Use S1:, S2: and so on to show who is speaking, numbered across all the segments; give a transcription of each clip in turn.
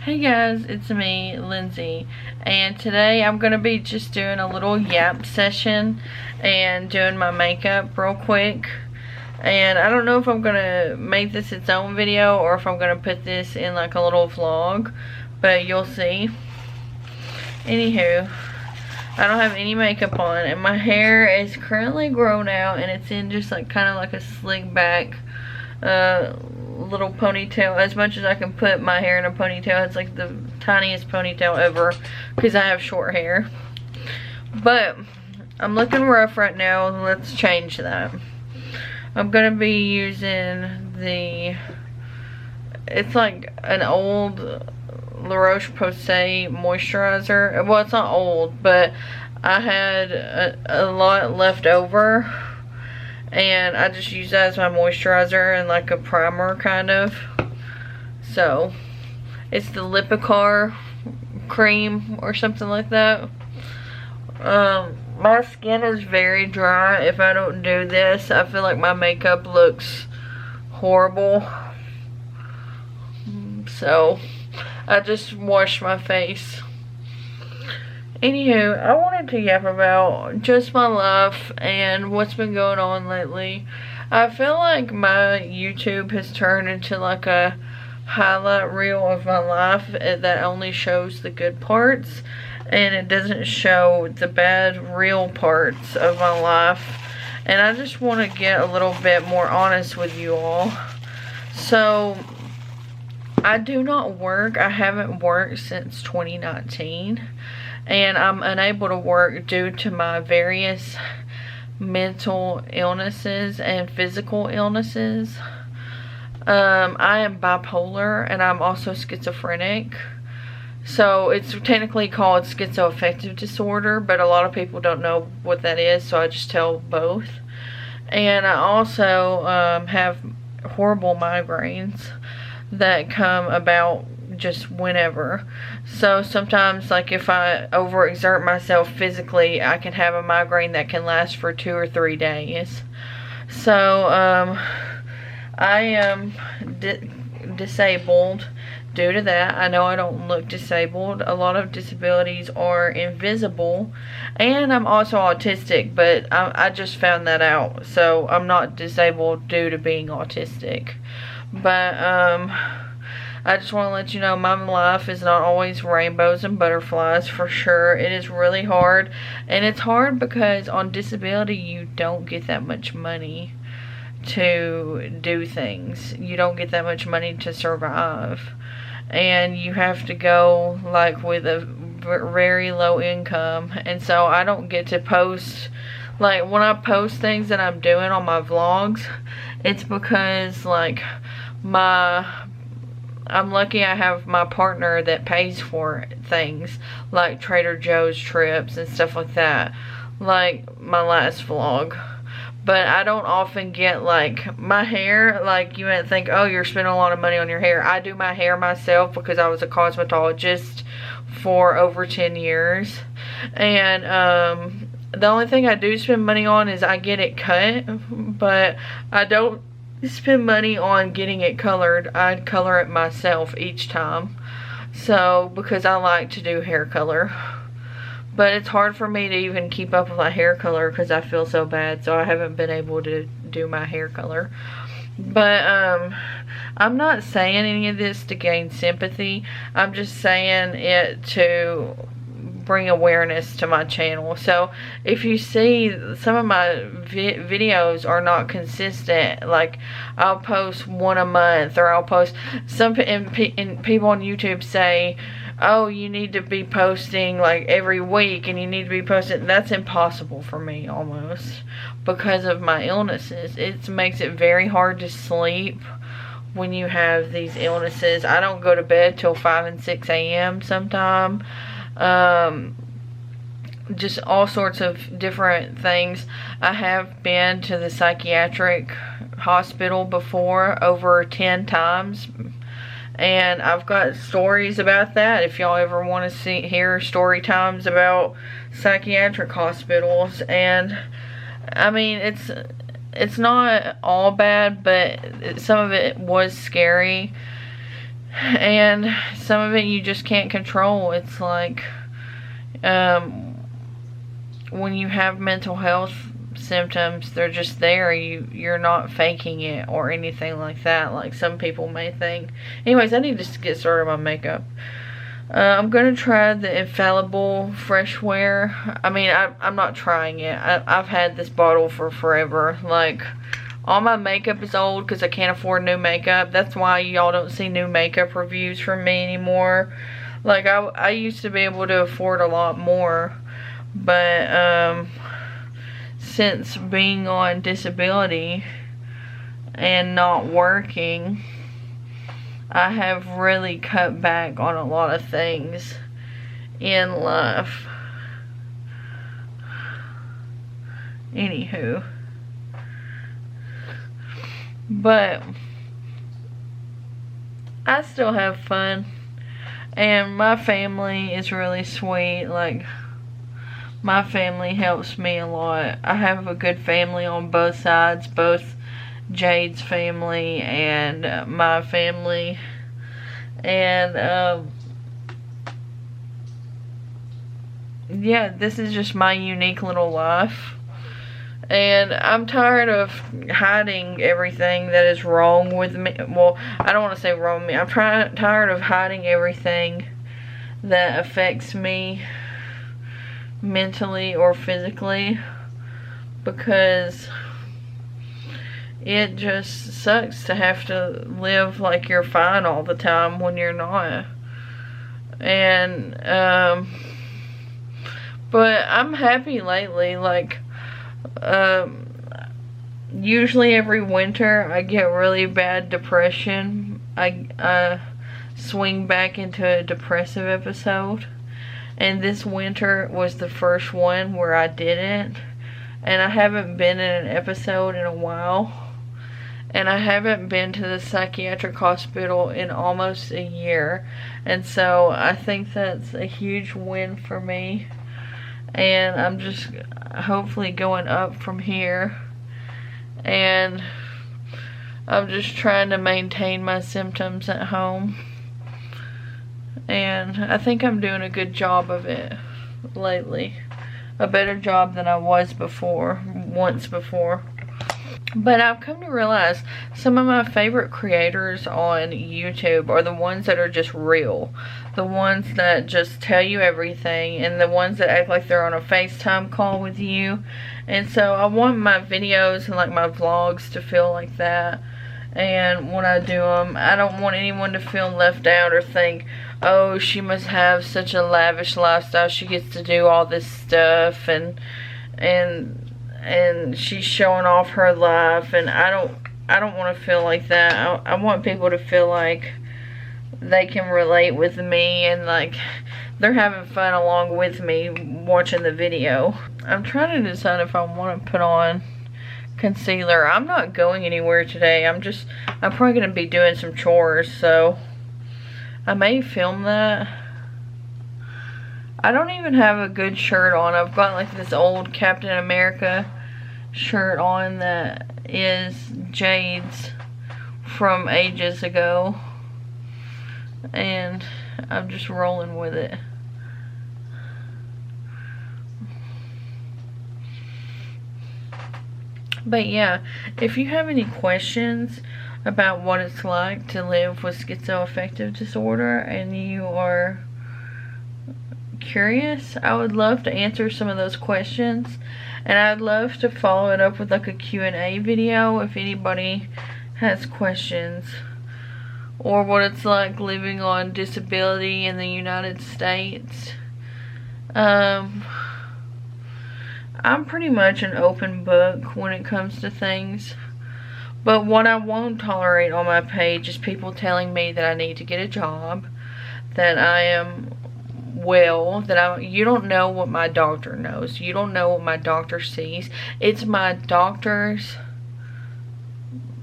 S1: Hey guys, it's me, Lindsay, and today I'm going to be just doing a little yap session and doing my makeup real quick. And I don't know if I'm going to make this its own video or if I'm going to put this in like a little vlog, but you'll see. Anywho, I don't have any makeup on and my hair is currently grown out and it's in just like kind of like a slick back little ponytail. As much as I can put my hair in a ponytail, it's like the tiniest ponytail ever because I have short hair. But I'm looking rough right now. Let's change that. I'm gonna be using it's like an old La Roche-Posay moisturizer. Well, it's not old, but I had a lot left over and I just use that as my moisturizer and like a primer kind of. So it's the Lipicar cream or something like that. My skin is very dry. If I don't do this, I feel like my makeup looks horrible. So I just washed my face. Anywho, I wanted to yap about just my life and what's been going on lately. I feel like my YouTube has turned into like a highlight reel of my life that only shows the good parts and it doesn't show the bad, real parts of my life. And I just want to get a little bit more honest with you all. So, I do not work. I haven't worked since 2019. And I'm unable to work due to my various mental illnesses and physical illnesses. I am bipolar and I'm also schizophrenic. So it's technically called schizoaffective disorder, but a lot of people don't know what that is, so I just tell both. And I also have horrible migraines that come about just whenever. So sometimes, like if I overexert myself physically, I can have a migraine that can last for 2 or 3 days. So I am disabled due to that. I know I don't look disabled. A lot of disabilities are invisible. And I'm also autistic, but I just found that out. So I'm not disabled due to being autistic. But I just want to let you know my life is not always rainbows and butterflies, for sure. It is really hard. And it's hard because on disability you don't get that much money to do things. You don't get that much money to survive. And you have to go like with a very low income. And so I don't get to post, like when I post things that I'm doing on my vlogs, it's because like I'm lucky I have my partner that pays for things like Trader Joe's trips and stuff like that, like my last vlog. But I don't often get like my hair, like you might think, oh, you're spending a lot of money on your hair. I do my hair myself because I was a cosmetologist for over 10 years. And the only thing I do spend money on is I get it cut, but I don't spend money on getting it colored. I color it myself each time. So, because I like to do hair color. But it's hard for me to even keep up with my hair color because I feel so bad. So I haven't been able to do my hair color. But I'm not saying any of this to gain sympathy. I'm just saying it to bring awareness to my channel. So if you see some of my videos are not consistent, like I'll post one a month, or I'll post some, and people on YouTube say, oh, you need to be posting like every week and you need to be posting. That's impossible for me almost because of my illnesses. It makes it very hard to sleep when you have these illnesses. I don't go to bed till 5 and 6 a.m. sometime. Just all sorts of different things. I have been to the psychiatric hospital before over 10 times. And I've got stories about that if y'all ever want to hear story times about psychiatric hospitals. And I mean, it's not all bad, but some of it was scary. And some of it you just can't control. It's like when you have mental health symptoms, they're just there. You're not faking it or anything like that, like some people may think. Anyways, I need to get started on my makeup. I'm gonna try the Infallible Fresh Wear. I mean, I'm not trying it. I've had this bottle for forever. Like, all my makeup is old because I can't afford new makeup. That's why y'all don't see new makeup reviews from me anymore. Like, I used to be able to afford a lot more, but since being on disability and not working, I have really cut back on a lot of things in life. Anywho. But I still have fun. And my family is really sweet. Like, my family helps me a lot. I have a good family on both sides. Both Jade's family and my family. And yeah, this is just my unique little life. And I'm tired of hiding everything that is wrong with me. Well, I don't want to say wrong with me. I'm tired of hiding everything that affects me mentally or physically, because it just sucks to have to live like you're fine all the time when you're not. And but I'm happy lately. Like, usually every winter I get really bad depression. I swing back into a depressive episode, and this winter was the first one where I didn't. And I haven't been in an episode in a while, and I haven't been to the psychiatric hospital in almost a year. And so I think that's a huge win for me, and I'm just hopefully going up from here. And I'm just trying to maintain my symptoms at home, and I think I'm doing a good job of it lately. A better job than I was before, once before. But I've come to realize some of my favorite creators on YouTube are the ones that are just real. The ones that just tell you everything, and the ones that act like they're on a FaceTime call with you. And so I want my videos and like my vlogs to feel like that. And when I do them, I don't want anyone to feel left out or think, oh, she must have such a lavish lifestyle, she gets to do all this stuff, and she's showing off her life. And I don't want to feel like that. I want people to feel like they can relate with me, and like they're having fun along with me watching the video. I'm trying to decide if I want to put on concealer. I'm not going anywhere today. I'm probably going to be doing some chores, so I may film that. I don't even have a good shirt on. I've got like this old Captain America shirt on that is Jade's from ages ago, and I'm just rolling with it. But yeah, if you have any questions about what it's like to live with schizoaffective disorder and you are curious, I would love to answer some of those questions. And I'd love to follow it up with like a Q&A video if anybody has questions, or what it's like living on disability in the United States. I'm pretty much an open book when it comes to things. But what I won't tolerate on my page is people telling me that I need to get a job, that I am well, that you don't know what my doctor knows. You don't know what my doctor sees. It's my doctor's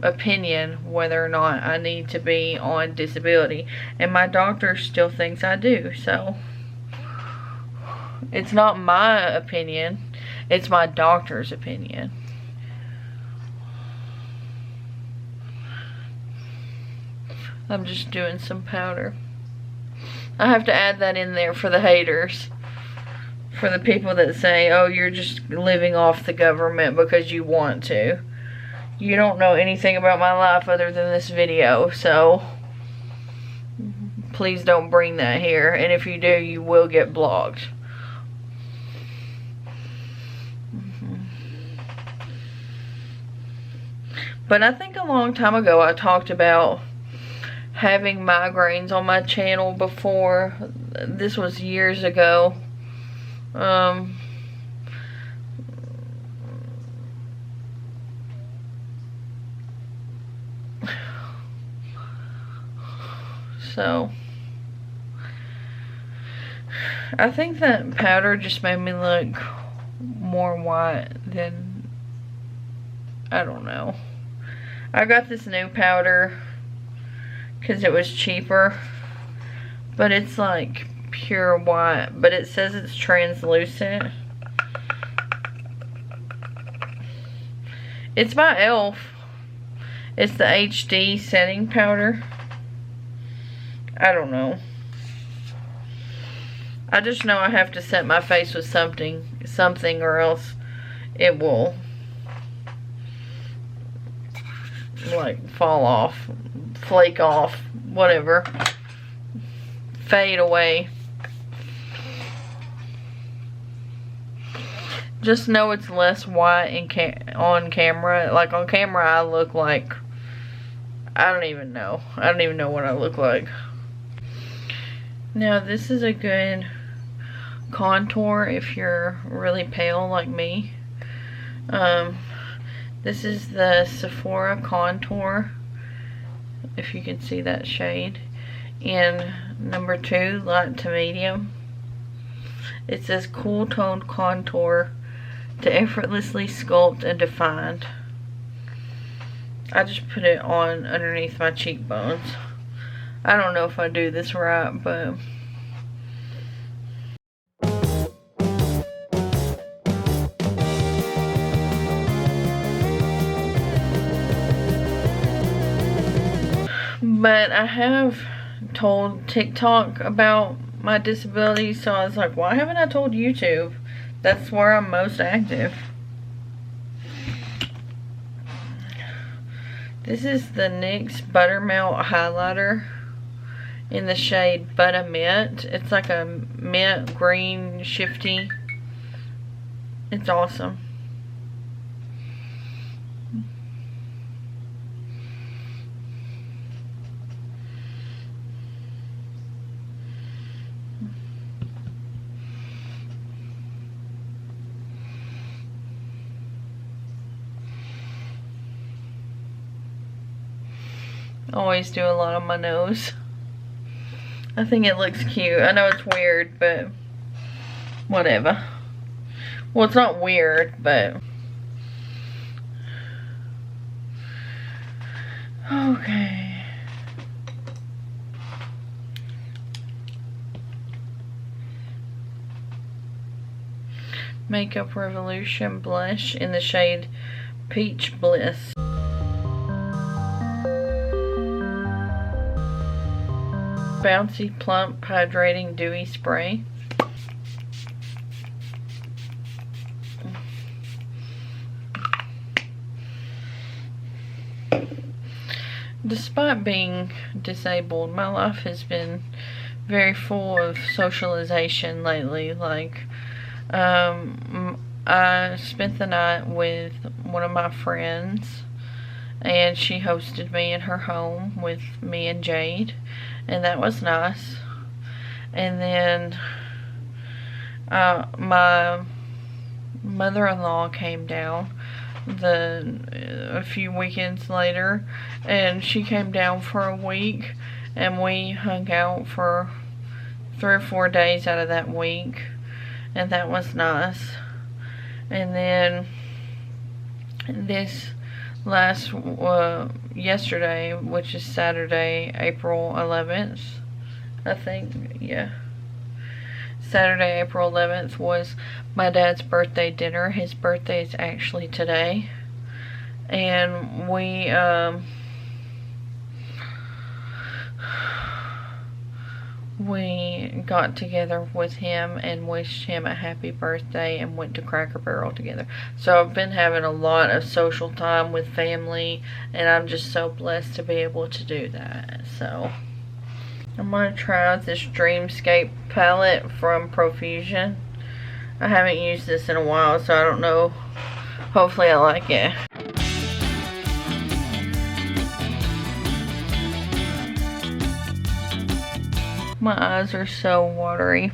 S1: opinion whether or not I need to be on disability. And my doctor still thinks I do. So it's not my opinion. It's my doctor's opinion. I'm just doing some powder. I have to add that in there for the haters. For the people that say, oh, you're just living off the government because you want to. You don't know anything about my life other than this video, so please don't bring that here. And if you do, you will get blocked. But I think a long time ago I talked about having migraines on my channel before. This was years ago. So I think that powder just made me look more white than, I don't know. I got this new powder because it was cheaper, but it's like pure white, but it says it's translucent. It's by e.l.f. It's the HD setting powder. I don't know. I just know I have to set my face with something or else it will like fall off, flake off, whatever, fade away. Just know it's less white on camera. Like on camera I look like, I don't even know what I look like. Now this is a good contour if you're really pale like me. This is the Sephora contour, if you can see that shade, in number 2, light to medium. It says cool toned contour to effortlessly sculpt and define. I just put it on underneath my cheekbones. I don't know if I do this right, but I have told TikTok about my disability, so I was like, why haven't I told YouTube? That's where I'm most active. This is the NYX Buttermelt highlighter in the shade Butter Mint. It's like a mint green shifty. It's awesome. Always do a lot on my nose. I think it looks cute. I know it's weird, but whatever. Well, it's not weird, but okay. Makeup Revolution blush in the shade Peach Bliss. Bouncy Plump Hydrating Dewy Spray. Despite being disabled, my life has been very full of socialization lately. Like, I spent the night with one of my friends, and she hosted me in her home with me and Jade, and that was nice. And then my mother-in-law came down a few weekends later, and she came down for a week, and we hung out for 3 or 4 days out of that week, and that was nice. And then this last yesterday, which is Saturday, April 11th, I think, yeah, Saturday, April 11th was my dad's birthday dinner. His birthday is actually today, and we we got together with him and wished him a happy birthday and went to Cracker Barrel together. So I've been having a lot of social time with family, and I'm just so blessed to be able to do that. So I'm going to try out this Dreamscape palette from Profusion. I haven't used this in a while, so I don't know. Hopefully I like it. My eyes are so watery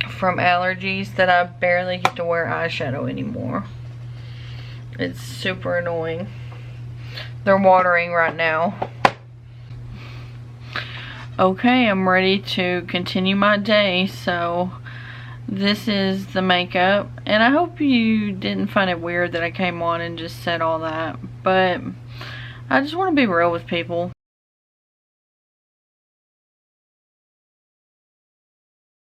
S1: from allergies that I barely get to wear eyeshadow anymore. It's super annoying. They're watering right now. Okay, I'm ready to continue my day. So this is the makeup, and I hope you didn't find it weird that I came on and just said all that, but I just want to be real with people.